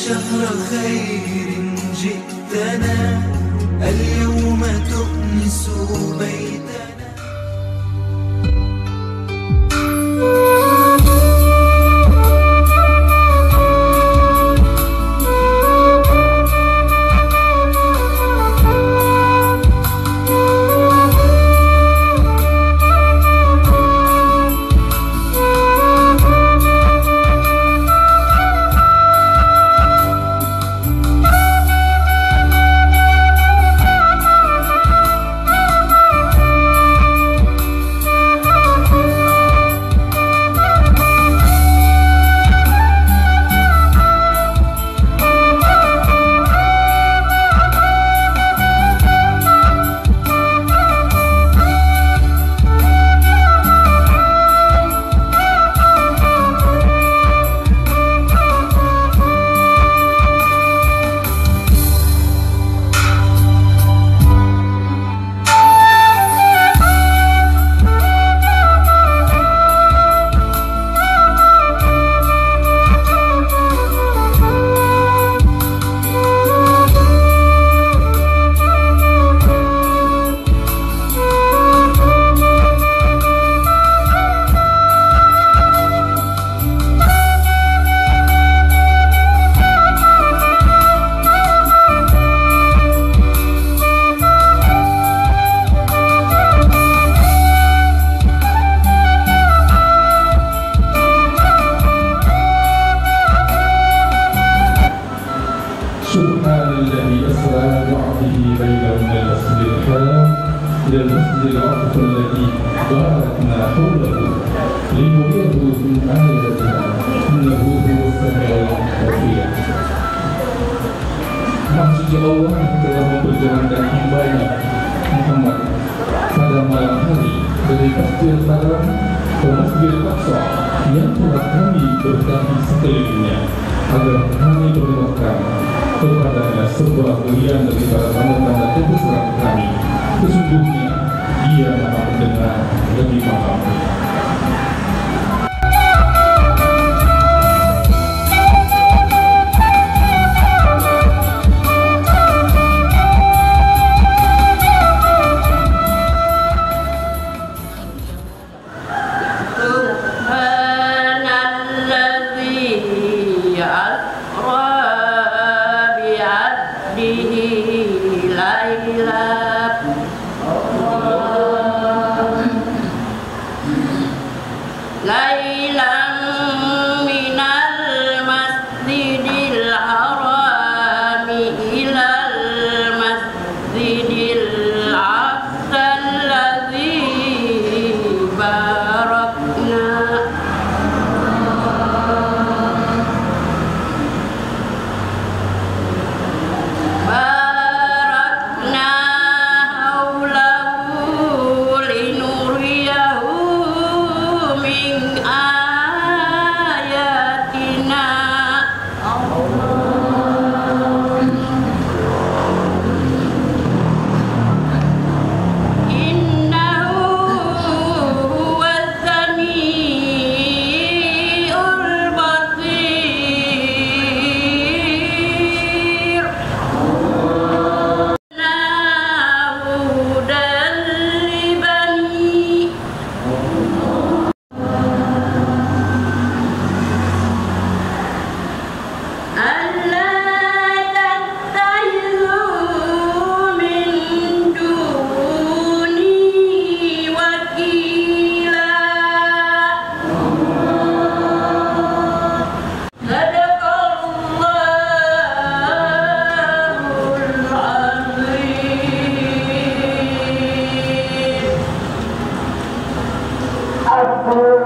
شهر خير جئتنا اليوم تؤنس بيتنا. الذي أسرى بعبده ليلا من المسجد الحرام إلى المسجد الأقصى الذي باركنا حوله لنريه من آياتنا إنه هو السميع البصير. Maksud Allah telah memperjalankan hamba-Nya Muhammad pada malam hari dari Masjidil Haram ke Masjidil Aqsa yang telah kami berkahi sekelilingnya agar kami berdoakan kepadanya sebuah bagian daripada tanda-tanda kebesaran kami. Sesungguhnya Dia Maha Mendengar lagi Maha Melihat.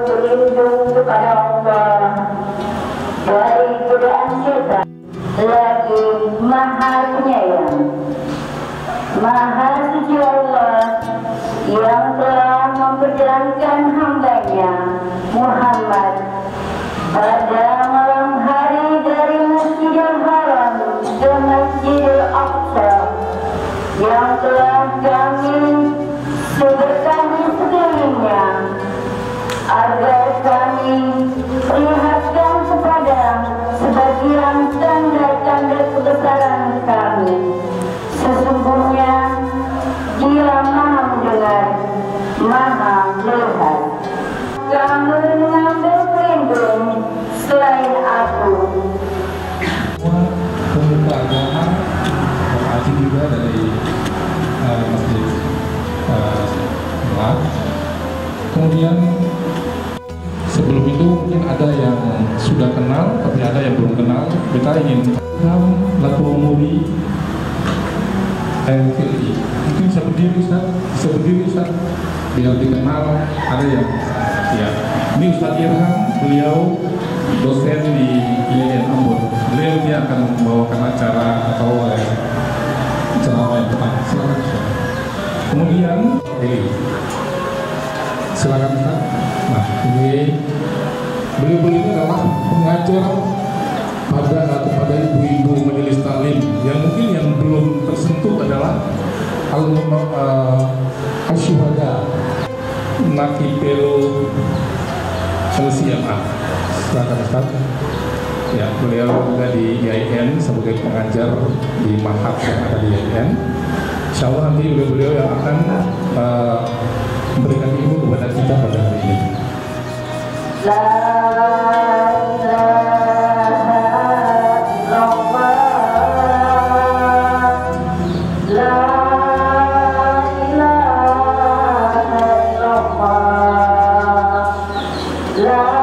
Berlindung kepada Allah dari godaan setan, lagi Maha Penyayang, Maha Suci Allah yang telah memperjalankan hamba-Nya Muhammad pada malam hari dari Masjidil Haram ke Masjidil Aqsa yang telah kami seberkahi sekelilingnya agar kami perlihatkan kepada sebagian tanda Maha melihat. Kamu mengambil pelindung selain aku. Semua pemuka agama, Bapak Haji juga dari Masjid Melat. Kemudian sebelum itu mungkin ada yang sudah kenal, tapi ada yang belum kenal. Kita ingin laku umuri MVI. Mungkin bisa berdiri Ustaz, biar dikenal. Ada yang ya. Ini Ustaz Irham, beliau dosen di IAIN Ambon. Beliau dia akan membawakan acara atau ceramah yang pertama. Silakan Ustaz. Kemudian silakan Ustaz. Nah, ini beliau ini adalah pengajar kepada ibu-ibu majelis taklim yang mungkin yang belum tersentuh adalah al-syuhada nakipelo Siapa? Silakan Ustaz. Ya, beliau juga di IAIN sebagai pengajar di Mahat yang ada di IAIN. Insya Allah nanti beliau yang akan memberikan ilmu kepada kita pada hari ini. La ilaha illallah. La ilaha illallah. La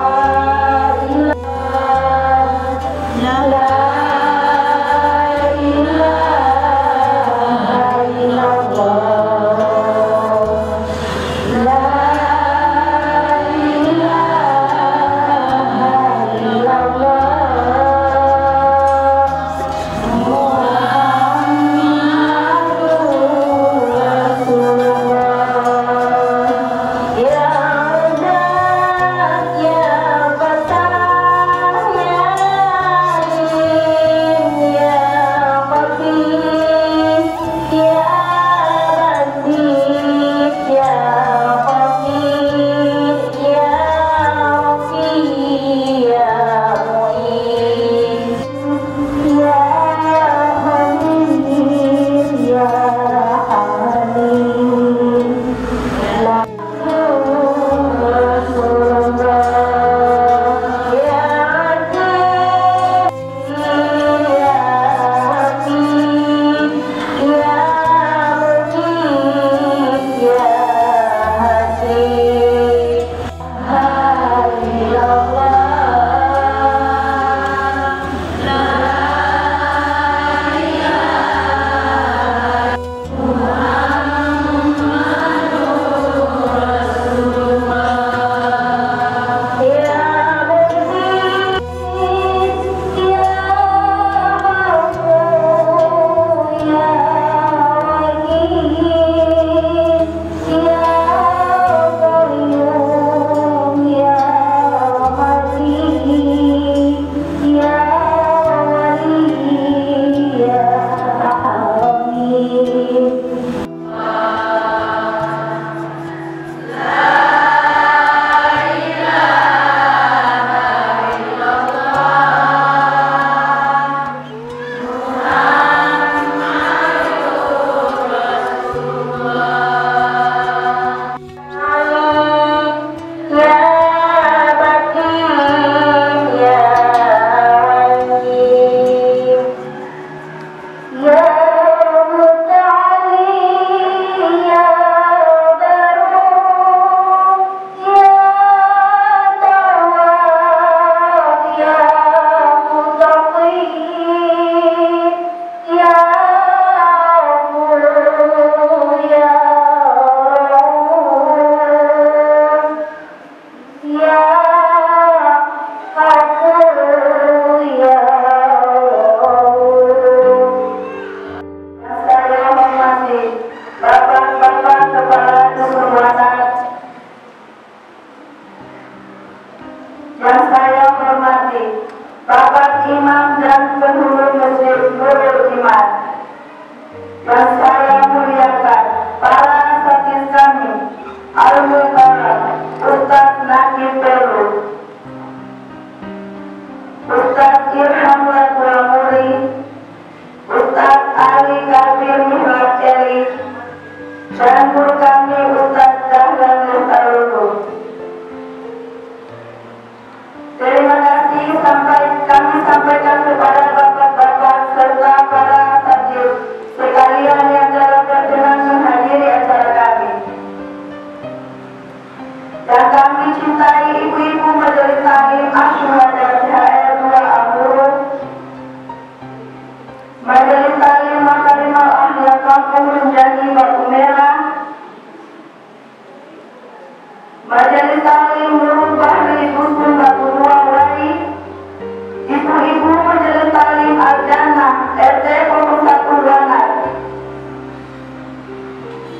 Ibu-ibu Majelis Taklim Al-Jannah RT 01 Banat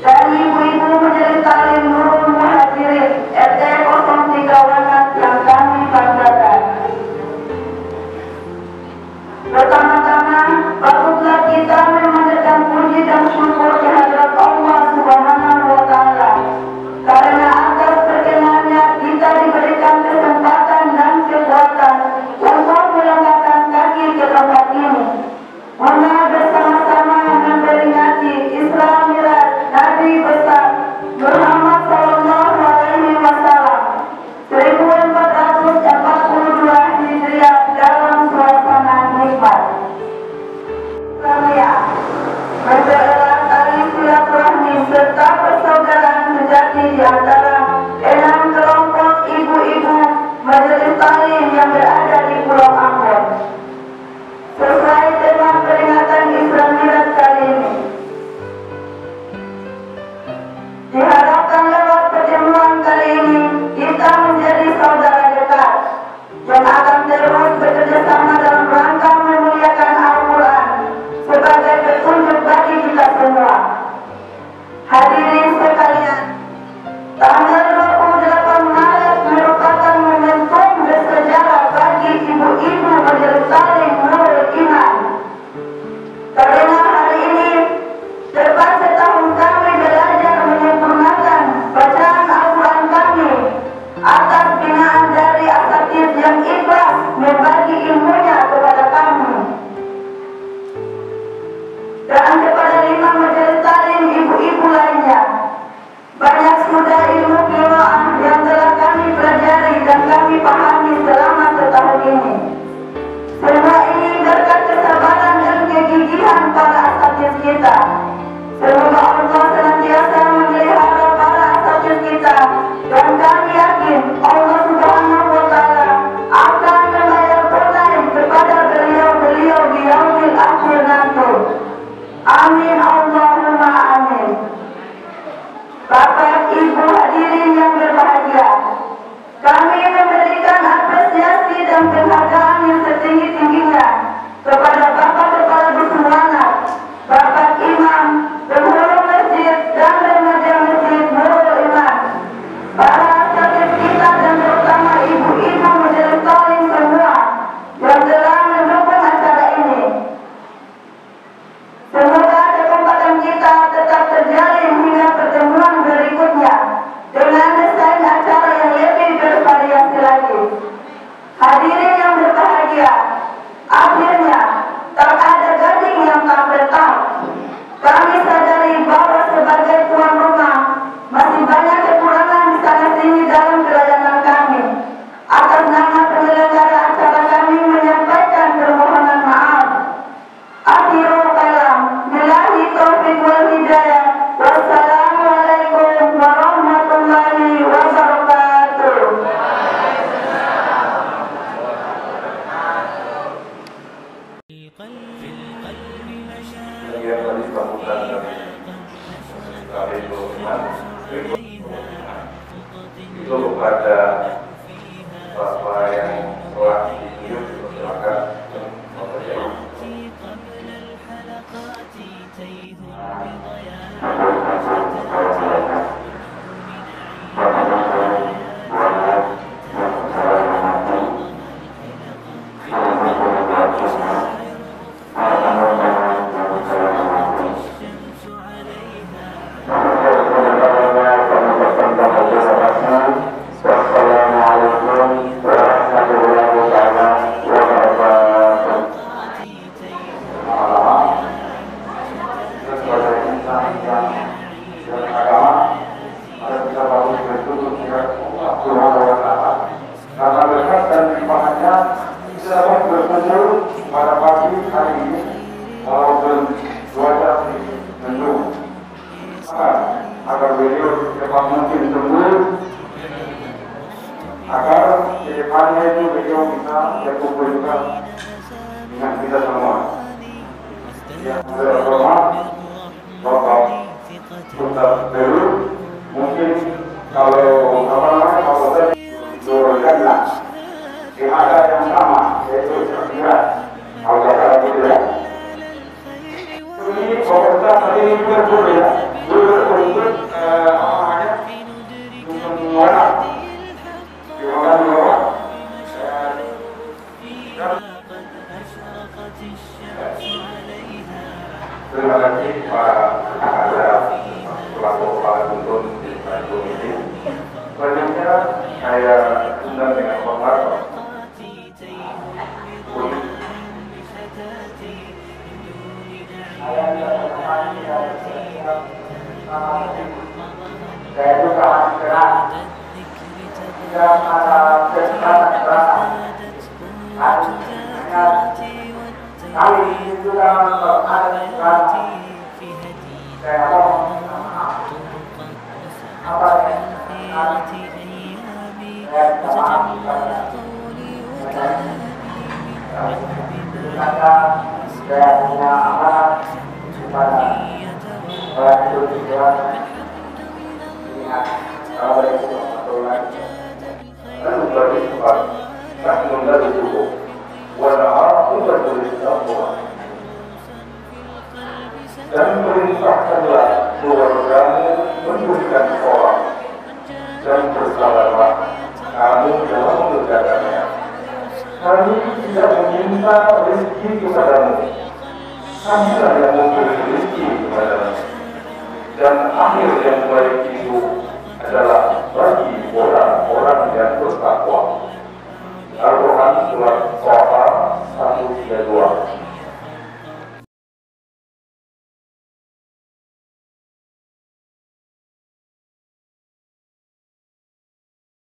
dan ibu-ibu Majelis Taklim Nurul Muhajirin RT 03 Banat yang kami banggakan. Pertama-tama, patutlah kita memanjatkan puji dan syukur kehadirat Allah Subhanahu wa Ta'ala, karena atas perkenannya kita diberikan kesempatan dan kekuatan untuk melangkahkan kaki ke tempat ini, guna bersama-sama memperingati Isra Mi'raj Nabi besar Muhammad Sallallahu Alaihi Wasallam 1442 Hijriah dalam suasana nikmat. Mempererat tali silaturahmi serta persaudaraan sejati di antara 6 kelompok ibu-ibu Majelis Taklim yang berada di Pulau Ambon. Sesuai tema peringatan Isra Mi'raj kali ini, diharapkan lewat pertemuan kali ini kita menjadi saudara dekat yang akan terus bekerjasama dalam rangka memuliakan Al-Quran sebagai petunjuk bagi kita semua. Hadirin sekalian, tanggal 28 Maret merupakan momentum bersejarah bagi ibu-ibu Majelis Taklim Nurul Iman, karena hari ini tepat setahun kami belajar menyempurnakan bacaan Al-Quran kami atas binaan dari asatidz yang ikhlas membagi ilmunya kepada kami, dan kepada 5 Majelis Taklim ibu-ibu lainnya. Banyak sudah ilmu qiraah yang telah kami pelajari dan kami pahami selama setahun ini. Semua ini berkat kesabaran dan kegigihan para asatidz kita. Semoga Allah senantiasa memelihara para asatidz kita, dan kami yakin Allah Subhanahu wa Ta'ala akan membayar tunai kepada beliau-beliau di yaumil akhir nanti. Amin Allahumma amin. Bapak Ibu hadirin yang berbahagia, kami memberikan apresiasi dan penghargaan yang setinggi-tingginya kepada Bapak Kepala Dusun Wanat, Bapak Imam, penghulu masjid dan remaja masjid Nurul Iman, para asatidz kita dan terutama ibu-ibu Majelis Taklim semua yang telah mendukung acara ini. Semoga kesempatan kita tetap terjalin hingga pertemuan berikutnya dengan desain acara yang lebih bervariasi lagi. Hadirin yang berbahagia, akhirnya tak ada gading yang tak bertang. Kami sadari bahwa sebagai tuan rumah masih banyak kekurangan di sana sini dalam pelayanan kami. Atas nama penyelenggara acara kami menyampaikan permohonan maaf. Akhirul kalam, billahi taufiq wal hidayah. Wassalamualaikum warahmatullahi wabarakatuh. Yang tadi disebutkan dari itu kepada Bapak yang telah ditunjuk dipersilakan mempersiapkan. Wassalamualaikum warahmatullahi wabarakatuh. Sebagai insan yang beragama, ada bisa bagus bertutur kepada Allah Subhanahu wa Ta'ala. Karena berkat dan limpahannya kita dapat berkumpul pada pagi hari ini walaupun cuaca mendung. Agar beliau cepat mungkin sembuh, agar ke depannya itu beliau bisa berkumpul juga dengan kita semua. Yang terhormat Bapak Ustaz Beru, mungkin kalau tadi Nurul Jannah di ada yang sama, yaitu dulu ya. Dulu untuk apa namanya? Orang. Orang orang. Terima kasih Pak ada pelaku kepala tuntun di Bandung ini. Selanjutnya saya undang dengan hormat saya juga segera tidak ada kesempatan berasa kami juga ada saya mohon apa saya punya amanat kepada orang Indonesia. Assalamualaikum warahmatullahi wabarakatuh. Bagi sebab tak mengenal cukup, walaupun bertuliskan dan perintahkanlah keluargamu memberikan sekolah dan bersabarlah kamu dalam mengerjakannya. Kami tidak meminta rezeki kepadamu, kamilah yang memberi rezeki kepadamu. Dan akhir yang baik itu adalah bagi orang-orang yang bertakwa.